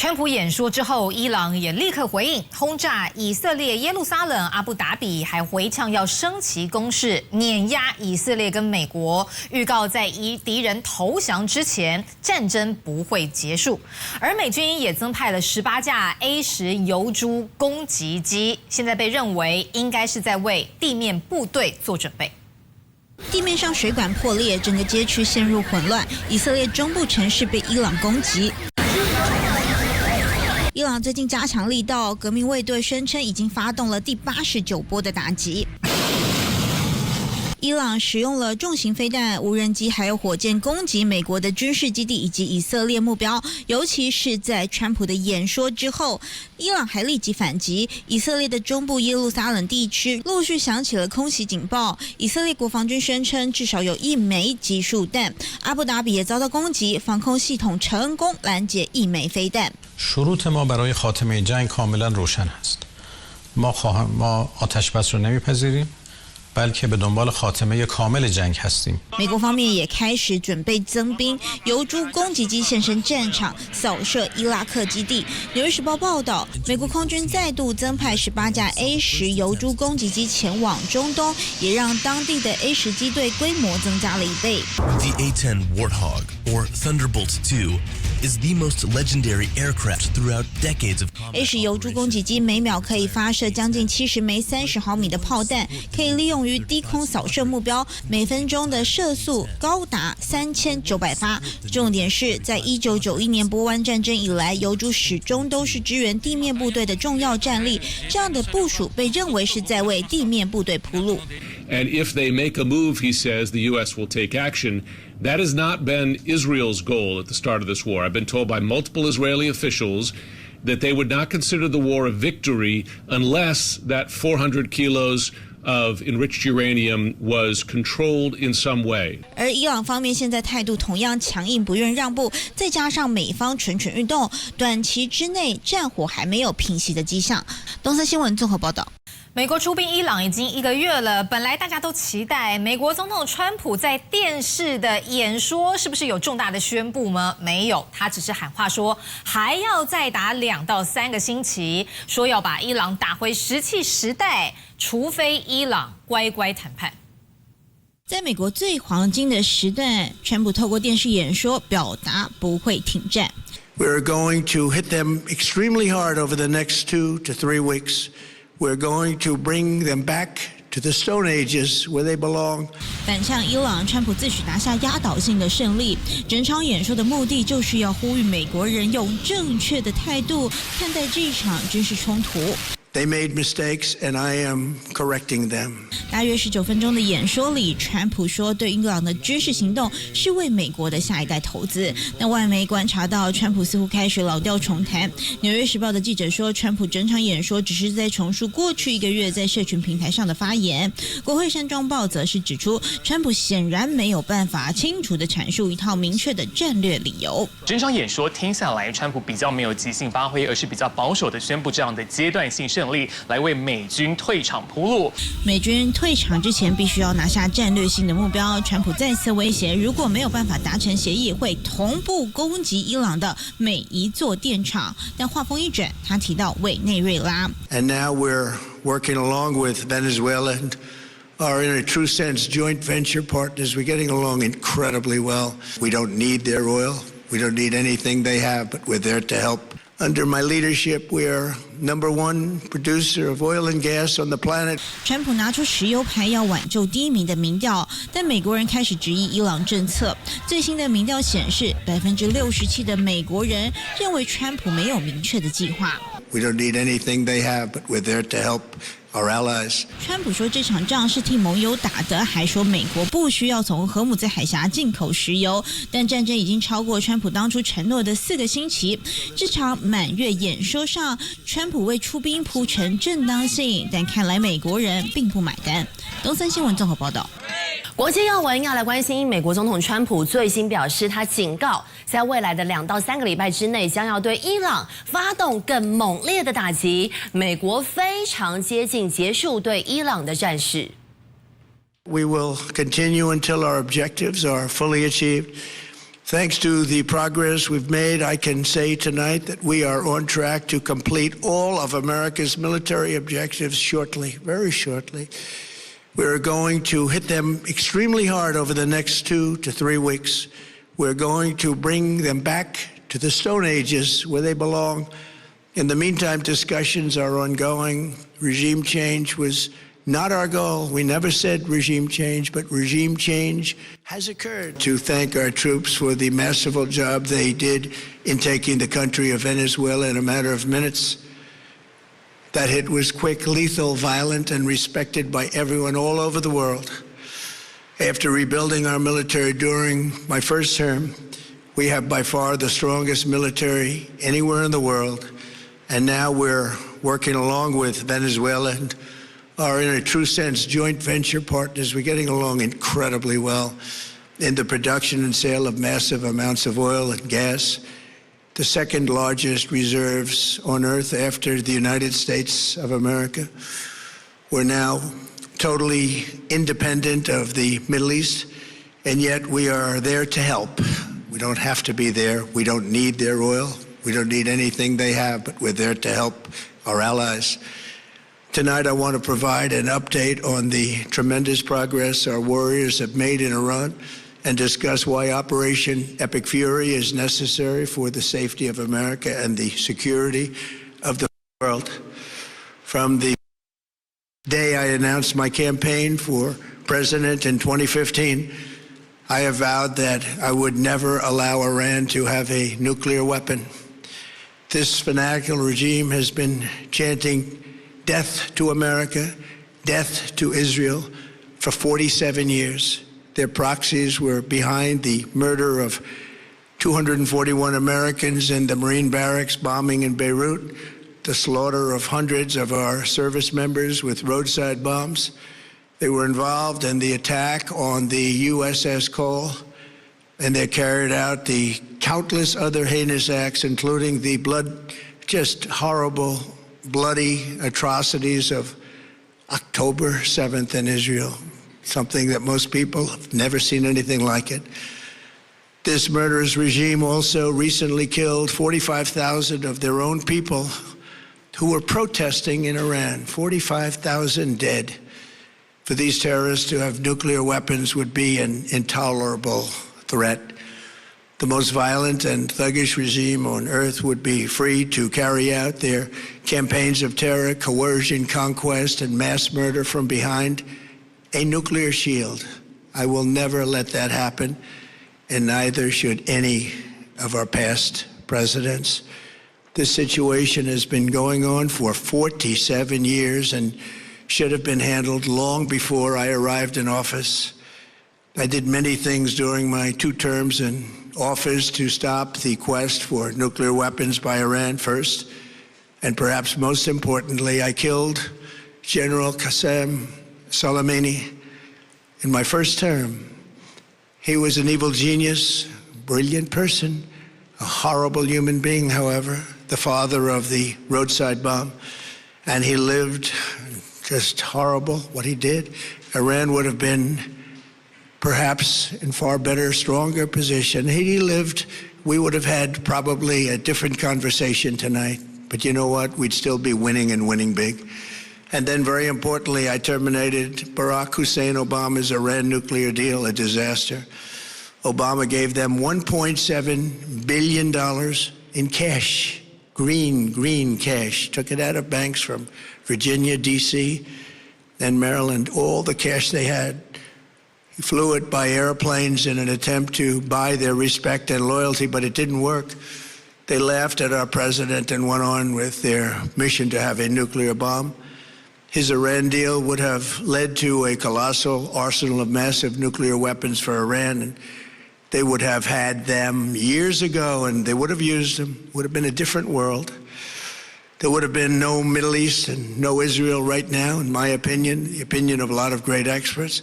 川普演说之后，伊朗也立刻回应，轰炸以色列耶路撒冷、阿布达比，还回呛要升级攻势，碾压以色列跟美国，预告在敌人投降之前，战争不会结束。而美军也增派了18架 A-10疣猪攻击机，现在被认为应该是在为地面部队做准备。 地面上水管破裂，整个街区陷入混乱。以色列中部城市被伊朗攻击。伊朗最近加强力道，革命卫队声称已经发动了第89波的打击。 伊朗使用了重型飞弹、无人机还有火箭攻击美国的军事基地以及以色列目标，尤其是在川普的演说之后，伊朗还立即反击。以色列的中部耶路撒冷地区陆续响起了空袭警报，以色列国防军声称至少有1枚集束弹。阿布达比也遭到攻击，防空系统成功拦截1枚飞弹。 شروط ما برای خاتمه جنگ کاملا روشن است. ما آتش بس رو نمیپذیریم. بلکه به دنبال خاتمه کامل جنگ هستیم. 美国方面也开始准备增兵，疣猪攻击机现身战场，扫射伊拉克基地。《纽约时报》报道，美国空军再度增派18架 A-10疣猪攻击机前往中东，也让当地的 A-10机队规模增加了1倍。The A-10 Warthog, or Thunderbolt II, is the most legendary aircraft throughout decades of combat. A-10疣猪攻击机每秒可以发射将近70枚30毫米的炮弹，可以利用于低空扫射目标，每分钟的射速高达3900发。重点是在1991年波湾战争以来，疣猪始终都是支援地面部队的重要战力。这样的部署被认为是在为地面部队铺路。 And if they make a move, he says, the U.S. will take action. That has not been Israel's goal at the start of this war. I've been told by multiple Israeli officials that they would not consider the war a victory unless that 400 kilos of enriched uranium was controlled in some way. 而伊朗方面现在态度同样强硬，不愿让步，再加上美方蠢蠢欲动，短期之内战火还没有平息的迹象。东森新闻综合报道。 美国出兵伊朗已经1个月了，本来大家都期待美国总统川普在电视的演说是不是有重大的宣布吗？没有，他只是喊话说还要再打2到3个星期，说要把伊朗打回石器时代，除非伊朗乖乖谈判。 在美国最黄金的时段，川普透过电视演说表达不会停战。 We're going to hit them extremely hard over the next 2 to 3 weeks. We're going to bring them back to the Stone Ages where they belong. 反向伊朗，川普自诩拿下压倒性的胜利。整场演说的目的就是要呼吁美国人用正确的态度看待这场军事冲突。 They made mistakes, and I am correcting them. 大约19分钟的演说里，川普说，对伊朗的军事行动是为美国的下一代投资。那外媒观察到，川普似乎开始老调重弹。《纽约时报》的记者说，川普整场演说只是在重述过去1个月在社群平台上的发言。国会山庄报则是指出，川普显然没有办法清楚地阐述一套明确的战略理由。整场演说听下来，川普比较没有即兴发挥，而是比较保守地宣布这样的阶段性胜利，来为美军退场铺路。美军退场之前必须要拿下战略性的目标。川普再次威胁，如果没有办法达成协议，会同步攻击伊朗的每一座电厂。但话锋一转，他提到委内瑞拉。And now we're working along with Venezuela and are in a true sense joint venture partners. We're getting along incredibly well. We don't need their oil. We don't need anything they have, but we're there to help. Under my leadership, we're #1 producer of oil and gas on the planet. 川普拿出石油牌要挽救第1名的民调，但美国人开始质疑伊朗政策。最新的民调显示，67%的美国人认为川普没有明确的计划。We don't need anything they have, but we're there to help our allies. 川普说这场仗是替盟友打的，还说美国不需要从荷姆兹海峡进口石油。但战争已经超过川普当初承诺的4个星期。这场满月演说上，川普为出兵铺陈正当性，但看来美国人并不买单。东森新闻综合报道。国际要闻要来关心，美国总统川普最新表示，他警告，在未来的2到3个礼拜之内，将要对伊朗发动更猛烈的打击。美国非常接近结束对伊朗的战事。We will continue until our objectives are fully achieved. Thanks to the progress we've made, I can say tonight that we are on track to complete all of America's military objectives shortly, very shortly. We're going to hit them extremely hard over the next 2 to 3 weeks. We're going to bring them back to the Stone Ages where they belong. In the meantime, discussions are ongoing. Regime change was not our goal. We never said regime change, but regime change has occurred. To thank our troops for the masterful job they did in taking the country of Venezuela in a matter of minutes. That hit was quick, lethal, violent, and respected by everyone all over the world. After rebuilding our military during my first term, we have by far the strongest military anywhere in the world. And now we're working along with Venezuela and are, in a true sense, joint venture partners. We're getting along incredibly well in the production and sale of massive amounts of oil and gas, the second largest reserves on earth after the United States of America. We're now totally independent of the Middle East, and yet we are there to help. We don't have to be there. We don't need their oil. We don't need anything they have, but we're there to help our allies. Tonight, I want to provide an update on the tremendous progress our warriors have made in Iran and discuss why Operation Epic Fury is necessary for the safety of America and the security of the world. From the day I announced my campaign for president in 2015, I have vowed that I would never allow Iran to have a nuclear weapon. This fanatical regime has been chanting death to America, death to Israel for 47 years. Their proxies were behind the murder of 241 Americans in the Marine barracks bombing in Beirut, the slaughter of hundreds of our service members with roadside bombs. They were involved in the attack on the USS Cole, and they carried out the countless other heinous acts, including the just horrible, bloody atrocities of October 7th in Israel, something that most people have never seen anything like it. This murderous regime also recently killed 45,000 of their own people who were protesting in Iran. 45,000 dead. For these terrorists to have nuclear weapons would be an intolerable threat. The most violent and thuggish regime on earth would be free to carry out their campaigns of terror, coercion, conquest, and mass murder from behind a nuclear shield. I will never let that happen, and neither should any of our past presidents. This situation has been going on for 47 years and should have been handled long before I arrived in office. I did many things during my 2 terms in office to stop the quest for nuclear weapons by Iran first, and perhaps most importantly, I killed General Qasem Soleimani in my first term. He was an evil genius, brilliant person, a horrible human being, however, the father of the roadside bomb, and he lived just horrible what he did. Iran would have been perhaps in far better, stronger position. Had he lived, we would have had probably a different conversation tonight. But you know what? We'd still be winning and winning big. And then very importantly, I terminated Barack Hussein Obama's Iran nuclear deal, a disaster. Obama gave them $1.7 billion in cash, green cash. Took it out of banks from Virginia, D.C., and Maryland, all the cash they had. He flew it by airplanes in an attempt to buy their respect and loyalty, but it didn't work. They laughed at our president and went on with their mission to have a nuclear bomb. His Iran deal would have led to a colossal arsenal of massive nuclear weapons for Iran, and they would have had them years ago, and they would have used them. It would have been a different world. There would have been no Middle East and no Israel right now, in my opinion, the opinion of a lot of great experts,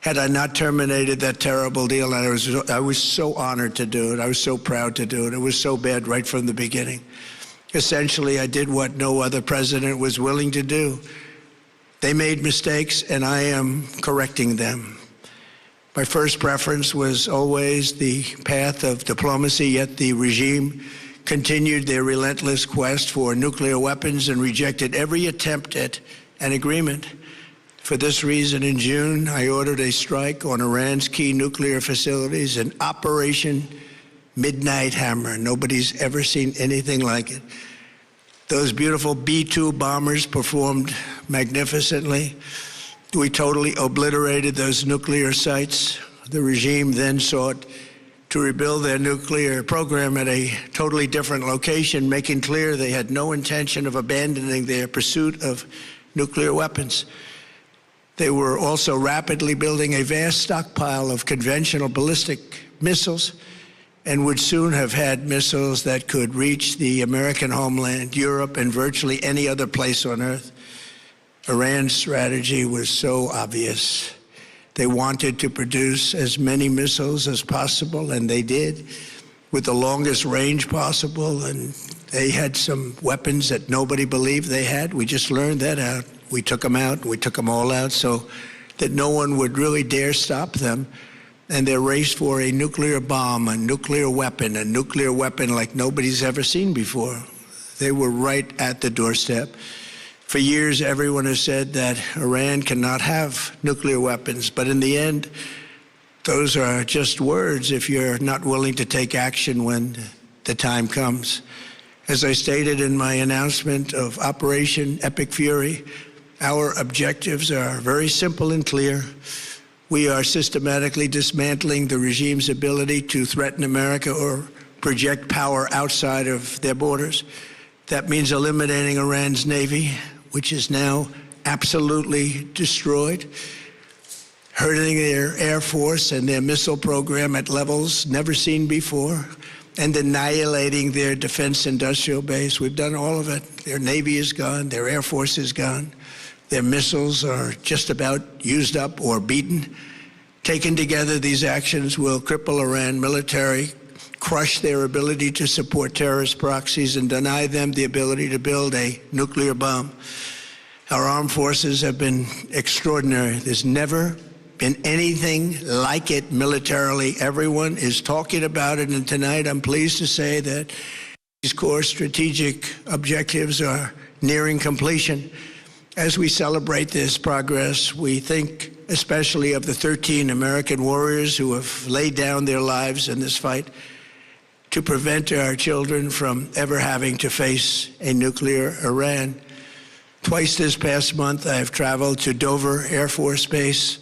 had I not terminated that terrible deal. And I was so honored to do it. I was so proud to do it. It was so bad right from the beginning. Essentially, I did what no other president was willing to do. They made mistakes, and I am correcting them. My first preference was always the path of diplomacy, yet the regime continued their relentless quest for nuclear weapons and rejected every attempt at an agreement. For this reason, in June, I ordered a strike on Iran's key nuclear facilities, an Operation Midnight Hammer. Nobody's ever seen anything like it. Those beautiful B-2 bombers performed magnificently. We totally obliterated those nuclear sites. The regime then sought to rebuild their nuclear program at a totally different location, making clear they had no intention of abandoning their pursuit of nuclear weapons. They were also rapidly building a vast stockpile of conventional ballistic missiles and would soon have had missiles that could reach the American homeland, Europe, and virtually any other place on Earth. Iran's strategy was so obvious. They wanted to produce as many missiles as possible, and they did, with the longest range possible, and they had some weapons that nobody believed they had. We just learned that out. We took them out. We took them all out so that no one would really dare stop them. And their race for a nuclear bomb, a nuclear weapon like nobody's ever seen before. They were right at the doorstep. For years, everyone has said that Iran cannot have nuclear weapons, but in the end, those are just words if you're not willing to take action when the time comes. As I stated in my announcement of Operation Epic Fury, our objectives are very simple and clear. We are systematically dismantling the regime's ability to threaten America or project power outside of their borders. That means eliminating Iran's Navy, which is now absolutely destroyed, hurting their Air Force and their missile program at levels never seen before, and annihilating their defense industrial base. We've done all of it. Their Navy is gone, their Air Force is gone. Their missiles are just about used up or beaten. Taken together, these actions will cripple Iran military, crush their ability to support terrorist proxies, and deny them the ability to build a nuclear bomb. Our armed forces have been extraordinary. There's never been anything like it militarily. Everyone is talking about it, and tonight I'm pleased to say that these core strategic objectives are nearing completion. As we celebrate this progress, we think especially of the 13 American warriors who have laid down their lives in this fight to prevent our children from ever having to face a nuclear Iran. Twice this past month, I've traveled to Dover Air Force Base,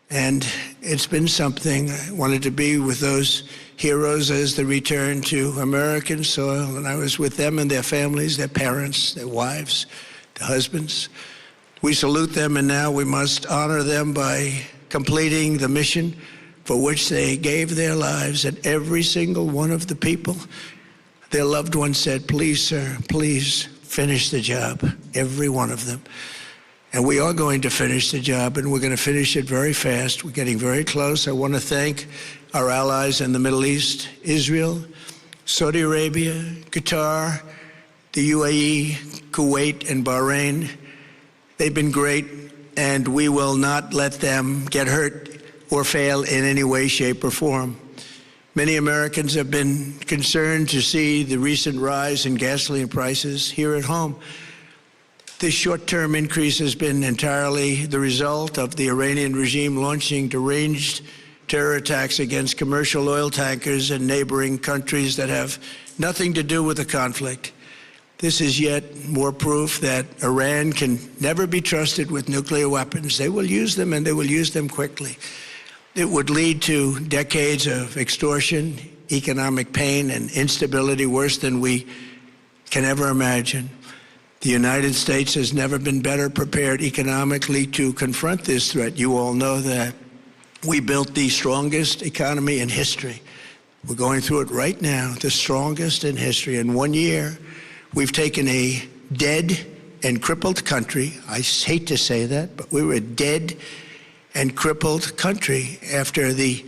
and it's been something. I wanted to be with those heroes as they return to American soil, and I was with them and their families, their parents, their wives, the husbands. We salute them, and now we must honor them by completing the mission for which they gave their lives. And every single one of the people, their loved ones said, "Please, sir, please finish the job." Every one of them. And we are going to finish the job, and we're going to finish it very fast. We're getting very close. I want to thank our allies in the Middle East, Israel, Saudi Arabia, Qatar, the UAE, Kuwait, and Bahrain. They've been great, and we will not let them get hurt or fail in any way, shape, or form. Many Americans have been concerned to see the recent rise in gasoline prices here at home. This short-term increase has been entirely the result of the Iranian regime launching deranged terror attacks against commercial oil tankers in neighboring countries that have nothing to do with the conflict. This is yet more proof that Iran can never be trusted with nuclear weapons. They will use them, and they will use them quickly. It would lead to decades of extortion, economic pain, and instability worse than we can ever imagine. The United States has never been better prepared economically to confront this threat. You all know that. We built the strongest economy in history. We're going through it right now, the strongest in history. In 1 year, we've taken a dead and crippled country. I hate to say that, but we were a dead and crippled country after the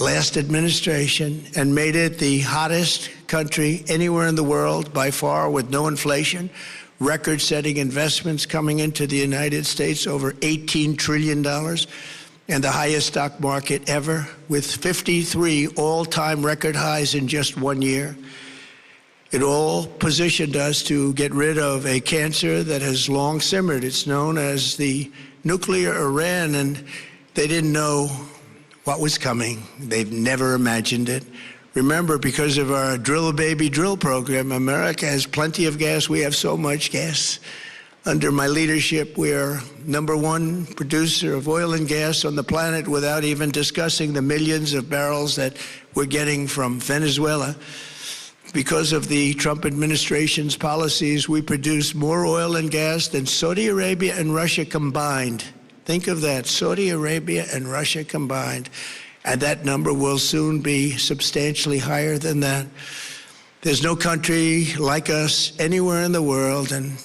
last administration and made it the hottest country anywhere in the world by far, with no inflation, record-setting investments coming into the United States, over $18 trillion. and the highest stock market ever, with 53 all-time record highs in just 1 year. It all positioned us to get rid of a cancer that has long simmered. It's known as the nuclear Iran, and they didn't know what was coming. They've never imagined it. Remember, because of our drill baby drill program, America has plenty of gas. We have so much gas. Under my leadership, we are #1 producer of oil and gas on the planet without even discussing the millions of barrels that we're getting from Venezuela. Because of the Trump administration's policies, we produce more oil and gas than Saudi Arabia and Russia combined. Think of that, Saudi Arabia and Russia combined. And that number will soon be substantially higher than that. There's no country like us anywhere in the world, and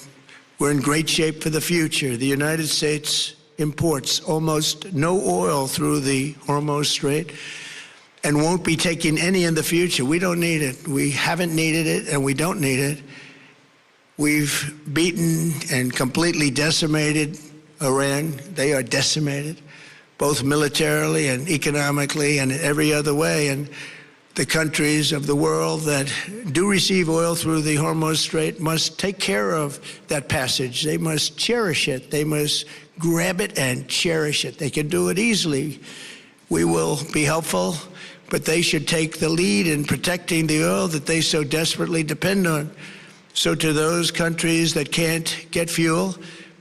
we're in great shape for the future. The United States imports almost no oil through the Hormuz Strait and won't be taking any in the future. We don't need it. We haven't needed it, and we don't need it. We've beaten and completely decimated Iran. They are decimated, both militarily and economically and in every other way. And the countries of the world that do receive oil through the Hormuz Strait must take care of that passage. They must cherish it. They must grab it and cherish it. They can do it easily. We will be helpful, but they should take the lead in protecting the oil that they so desperately depend on. So to those countries that can't get fuel,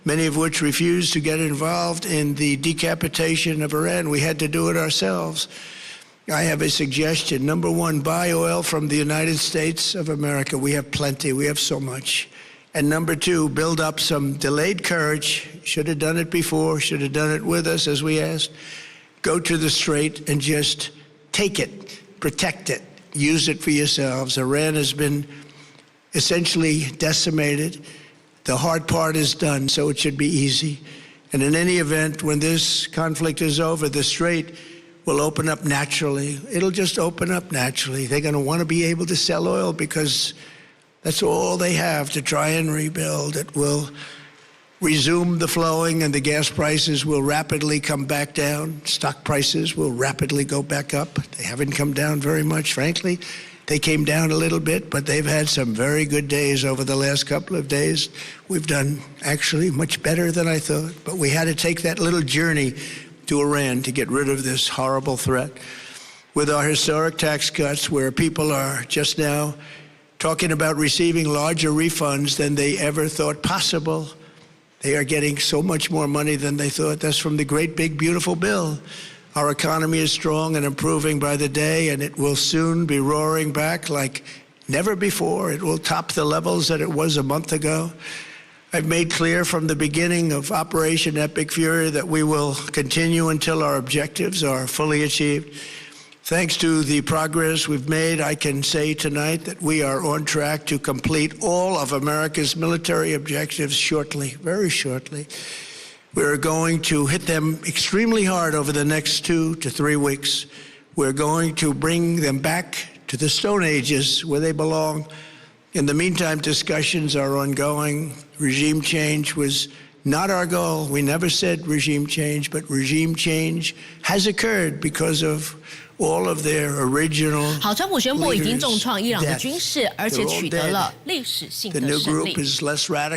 many of which refuse to get involved in the decapitation of Iran, we had to do it ourselves. I have a suggestion. #1, buy oil from the United States of America. We have plenty. We have so much. And #2, build up some delayed courage. Should have done it before. Should have done it with us, as we asked. Go to the Strait and just take it, protect it, use it for yourselves. Iran has been essentially decimated. The hard part is done, so it should be easy. And in any event, when this conflict is over, the Strait will open up naturally. It'll just open up naturally. They're going to want to be able to sell oil because that's all they have to try and rebuild. It will resume the flowing, and the gas prices will rapidly come back down. Stock prices will rapidly go back up. They haven't come down very much, frankly. They came down a little bit, but they've had some very good days over the last couple of days. We've done actually much better than I thought, but we had to take that little journey to Iran to get rid of this horrible threat. With our historic tax cuts, where people are just now talking about receiving larger refunds than they ever thought possible, they are getting so much more money than they thought. That's from the great big beautiful bill. Our economy is strong and improving by the day, and it will soon be roaring back like never before. It will top the levels that it was a month ago. I've made clear from the beginning of Operation Epic Fury that we will continue until our objectives are fully achieved. Thanks to the progress we've made, I can say tonight that we are on track to complete all of America's military objectives shortly, very shortly. We're going to hit them extremely hard over the next 2 to 3 weeks. We're going to bring them back to the Stone Ages where they belong. In the meantime, discussions are ongoing. Regime change was not our goal. We never said regime change, but regime change has occurred because of all of their original 好，川普宣布已经重创伊朗的军事，而且取得了历史性的胜利。